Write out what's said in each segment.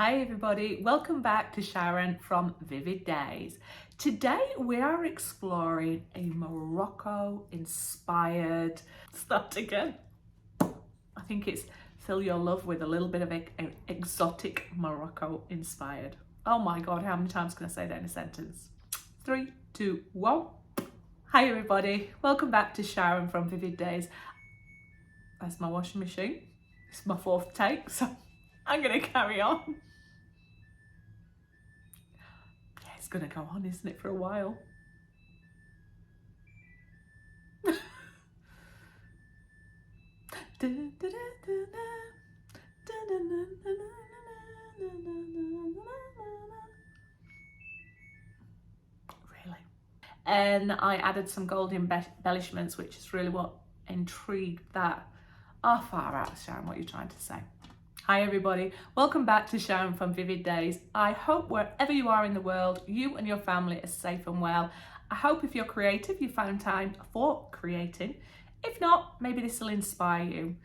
Hi everybody, welcome back to Sharon from Vivid Days. Today we are exploring a Morocco inspired, start again. I think it's fill your love with a little bit of exotic Morocco inspired. Oh my God, how many times can I say that in a sentence? 3, 2, 1. Hi everybody, welcome back to Sharon from Vivid Days. That's my washing machine. It's my fourth take, so I'm gonna carry on. It's gonna go on, isn't it, for a while? Really? And I added some gold embellishments, which is really what intrigued that. Oh, far out, Sharon, what are you trying to say? Hi everybody, welcome back to Sharon from Vivid Days. I hope wherever you are in the world, you and your family are safe and well. I hope if you're creative, you found time for creating. If not, maybe this will inspire you.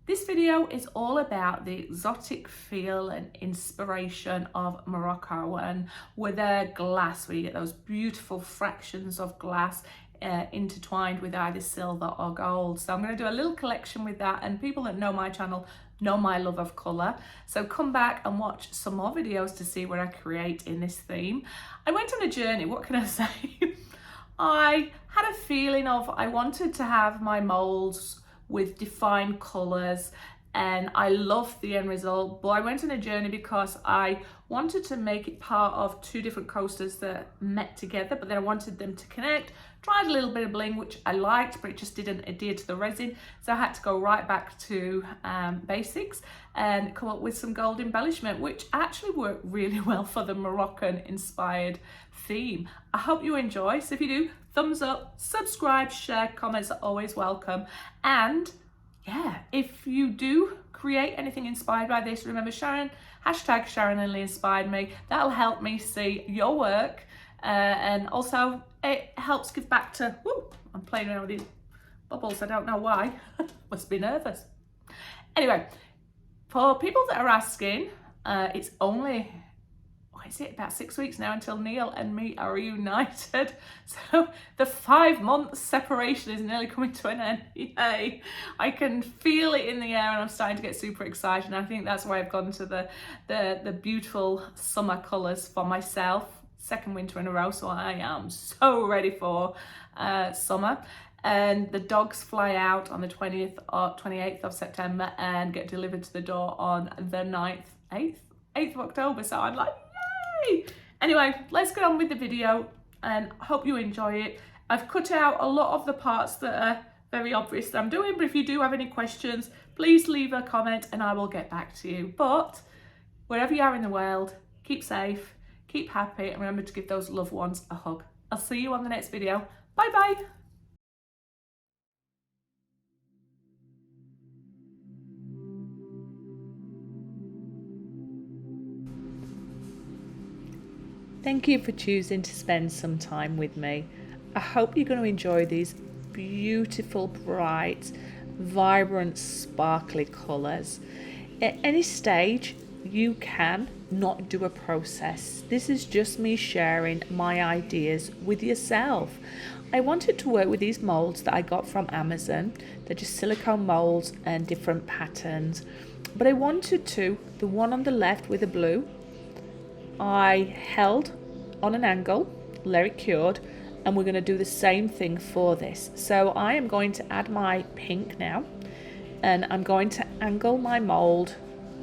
This video is all about the exotic feel and inspiration of Morocco, and with their glass, where you get those beautiful fractions of glass intertwined with either silver or gold. So I'm going to do a little collection with that, and people that know my channel know my love of colour. So come back and watch some more videos to see what I create in this theme. I went on a journey, what can I say? I had a feeling of I wanted to have my moulds with defined colours, and I loved the end result, but I went on a journey because I wanted to make it part of two different coasters that met together, but then I wanted them to connect. Tried a little bit of bling, which I liked, but it just didn't adhere to the resin, so I had to go right back to basics and come up with some gold embellishment, which actually worked really well for the Moroccan inspired theme. I hope you enjoy, so if you do, thumbs up, subscribe, share, comments are always welcome. And yeah, if you do create anything inspired by this, remember Sharon, hashtag Sharon Lindley inspired me. That'll help me see your work, and also it helps give back to, I'm playing around with these bubbles, I don't know why, must be nervous. Anyway, for people that are asking, it's only, is it about 6 weeks now until Neil and me are reunited, so the 5-month separation is nearly coming to an end. Yay! I can feel it in the air and I'm starting to get super excited, and I think that's why I've gone to the beautiful summer colours for myself. Second winter in a row, so I am so ready for summer. And the dogs fly out on the 20th or 28th of September and get delivered to the door on the 8th of October, so I'm like, anyway, let's get on with the video and hope you enjoy it. I've cut out a lot of the parts that are very obvious that I'm doing, but if you do have any questions, please leave a comment and I will get back to you. But wherever you are in the world, keep safe, keep happy, and remember to give those loved ones a hug. I'll see you on the next video. Bye bye. Thank you for choosing to spend some time with me. I hope you're going to enjoy these beautiful, bright, vibrant, sparkly colours. At any stage, you can not do a process. This is just me sharing my ideas with yourself. I wanted to work with these moulds that I got from Amazon. They're just silicone moulds and different patterns. But I wanted to, the one on the left with the blue, I held on an angle, let it cured, and we're going to do the same thing for this. So I am going to add my pink now, and I'm going to angle my mould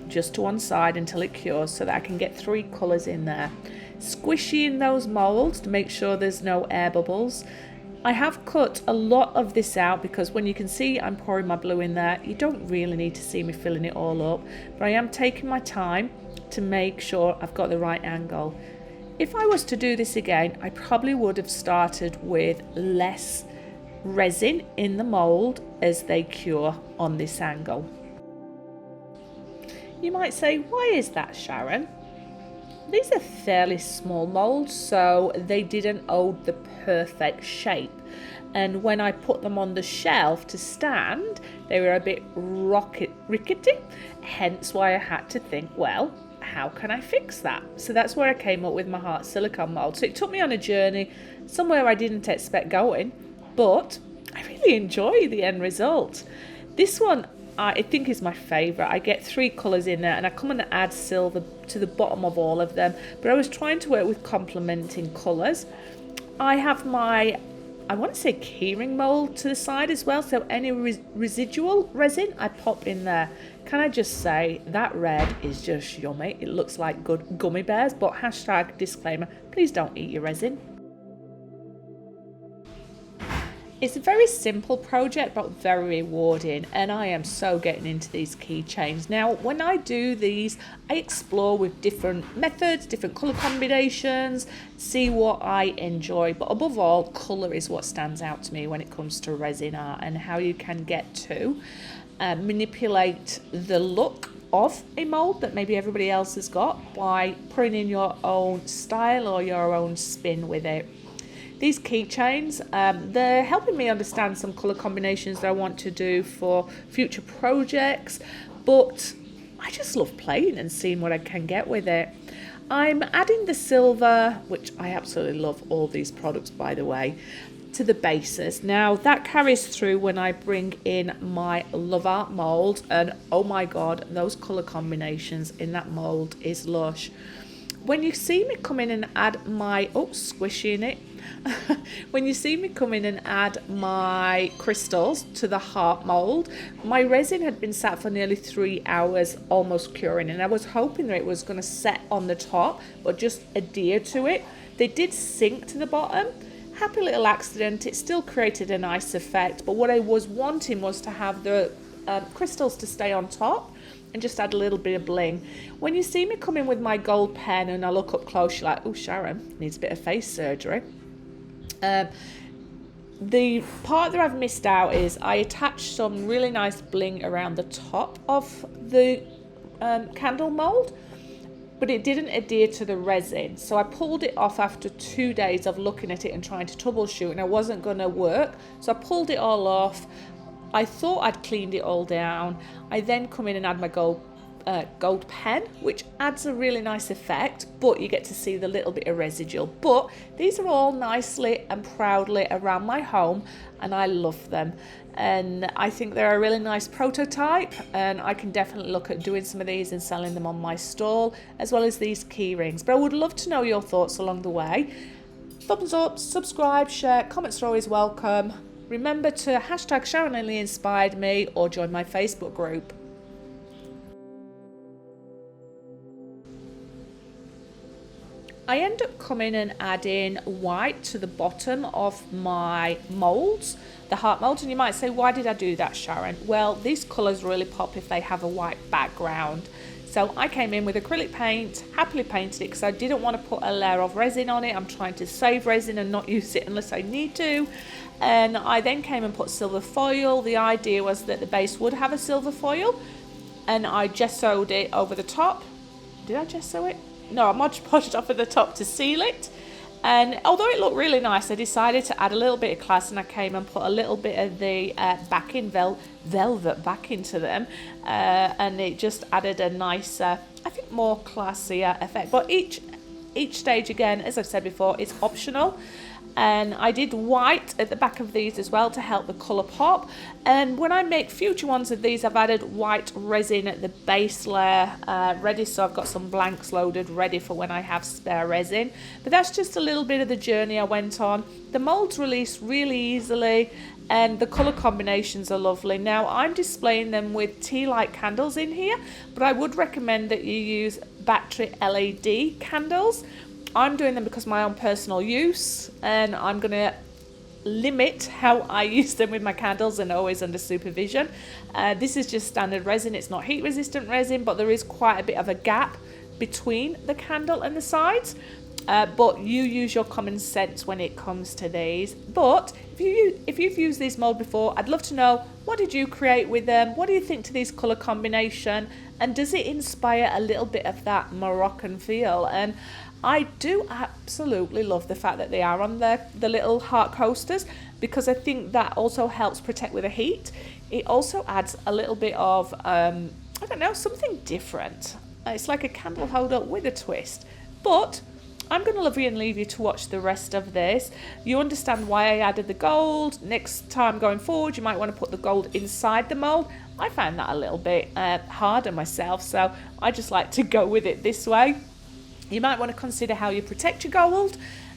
just to one side until it cures so that I can get 3 colours in there. Squishy in those moulds to make sure there's no air bubbles. I have cut a lot of this out because when you can see I'm pouring my blue in there, you don't really need to see me filling it all up, but I am taking my time to make sure I've got the right angle. If I was to do this again, I probably would have started with less resin in the mould as they cure on this angle. You might say, why is that, Sharon? These are fairly small moulds, so they didn't hold the perfect shape. And when I put them on the shelf to stand, they were a bit rickety, hence why I had to think, well, how can I fix that? So that's where I came up with my heart silicone mold. So it took me on a journey somewhere I didn't expect going, but I really enjoy the end result. This one I think is my favourite. I get 3 colours in there and I come and add silver to the bottom of all of them, but I was trying to work with complementing colours. I have my, I want to say, keyring mould to the side as well, so any residual resin I pop in there. Can I just say that red is just yummy. It looks like good gummy bears, but hashtag disclaimer, please don't eat your resin. It's a very simple project but very rewarding, and I am so getting into these keychains. Now when I do these, I explore with different methods, different colour combinations, see what I enjoy, but above all, colour is what stands out to me when it comes to resin art, and how you can get to manipulate the look of a mould that maybe everybody else has got by putting in your own style or your own spin with it. These keychains, they're helping me understand some colour combinations that I want to do for future projects, but I just love playing and seeing what I can get with it. I'm adding the silver, which I absolutely love all these products by the way, to the bases. Now that carries through when I bring in my Love Art mould, and oh my god, those colour combinations in that mould is lush. When you see me come in and add my, squishy in it, when you see me come in and add my crystals to the heart mould, my resin had been sat for nearly 3 hours, almost curing, and I was hoping that it was going to set on the top but just adhere to it. They did sink to the bottom. Happy little accident. It still created a nice effect, but what I was wanting was to have the crystals to stay on top and just add a little bit of bling. When you see me come in with my gold pen and I look up close, you're like, oh, Sharon needs a bit of face surgery. The part that I've missed out is I attached some really nice bling around the top of the candle mould, but it didn't adhere to the resin. So I pulled it off after 2 days of looking at it and trying to troubleshoot, and it wasn't going to work. So I pulled it all off. I thought I'd cleaned it all down. I then come in and add my gold pen, which adds a really nice effect, but you get to see the little bit of residual. But these are all nicely and proudly around my home, and I love them, and I think they're a really nice prototype, and I can definitely look at doing some of these and selling them on my stall, as well as these key rings. But I would love to know your thoughts along the way. Thumbs up, subscribe, share, comments are always welcome. Remember to hashtag Sharon Lindley inspired me, or join my Facebook group. I end up coming and adding white to the bottom of my moulds, the heart moulds, and you might say, why did I do that, Sharon? Well, these colours really pop if they have a white background. So I came in with acrylic paint, happily painted it because I didn't want to put a layer of resin on it. I'm trying to save resin and not use it unless I need to. And I then came and put silver foil. The idea was that the base would have a silver foil, and I gessoed it over the top. Did I gesso it? No, I Mod Podged off at the top to seal it. And although it looked really nice, I decided to add a little bit of class, and I came and put a little bit of the backing velvet back into them, and it just added a nicer, I think, more classier effect. But each stage, again, as I've said before, is optional. And I did white at the back of these as well to help the colour pop. And when I make future ones of these, I've added white resin at the base layer ready, so I've got some blanks loaded ready for when I have spare resin. But that's just a little bit of the journey I went on. The moulds release really easily, and the colour combinations are lovely. Now I'm displaying them with tea light candles in here, but I would recommend that you use battery LED candles. I'm doing them because of my own personal use, and I'm going to limit how I use them with my candles, and always under supervision. This is just standard resin. It's not heat resistant resin, but there is quite a bit of a gap between the candle and the sides. But you use your common sense when it comes to these. But if you've used these mold before, I'd love to know, what did you create with them? What do you think to these colour combination? And does it inspire a little bit of that Moroccan feel? And I do absolutely love the fact that they are on the little heart coasters, because I think that also helps protect with the heat. It also adds a little bit of, I don't know, something different. It's like a candle holder with a twist. But I'm going to love you and leave you to watch the rest of this. You understand why I added the gold. Next time going forward, you might want to put the gold inside the mold. I found that a little bit harder myself, so I just like to go with it this way. You might want to consider how you protect your gold,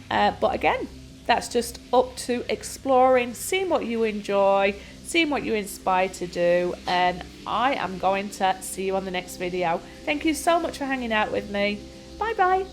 but again, that's just up to exploring, seeing what you enjoy, seeing what you're inspired to do, and I am going to see you on the next video. Thank you so much for hanging out with me. Bye bye.